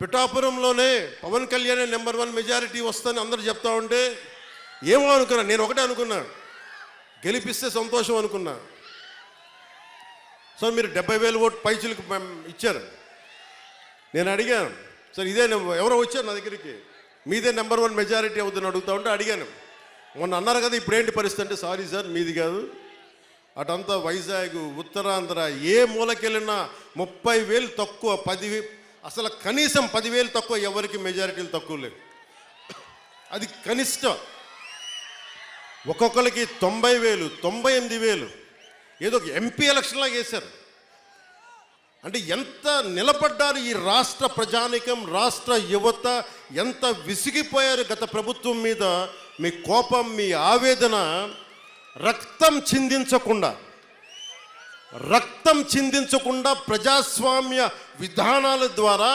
పిఠాపురంలోనే Pawan Kalyan number 1 majority వస్తుందని అందరూ చెప్తా ఉంటే ఏమో అనుకున్నా. నేను ఒకటే అనుకున్నా, గెలిపిస్తే సంతోషం అనుకున్నా. సో మీరు 70,000 ఓటు పైచులకు ఇచ్చారు. నేను అడిగాను, సార్ ఇదే ఎవరో వచ్చారు నా దగ్గరికి, మీదే నెంబర్ 1 మెజారిటీ అవుతుందని అడుగుతా ఉంటే అడిగాను, మొన్న అన్నారు కదా ఇప్పుడు ఏంటి పరిస్థితి అంటే, సారీ సార్ మీది కాదు, అటంతా వైజాగ్ ఉత్తరాంధ్ర ఏ మూలకెళ్ళినా 30,000 తక్కువ, 10,000 అసలు కనీసం 10,000 తక్కువ, ఎవరికి మెజారిటీలు తక్కువ లేవు. అది కనిష్టం. ఒక్కొక్కరికి 90,000 98,000 ఏదో ఒక ఎంపీ ఎలక్షన్లాగా వేశారు. అంటే ఎంత నిలబడ్డారు ఈ రాష్ట్ర ప్రజానికం, రాష్ట్ర యువత ఎంత విసిగిపోయారు గత ప్రభుత్వం మీద. మీ కోపం, మీ ఆవేదన రక్తం చిందించకుండా ప్రజాస్వామ్య విధానాల ద్వారా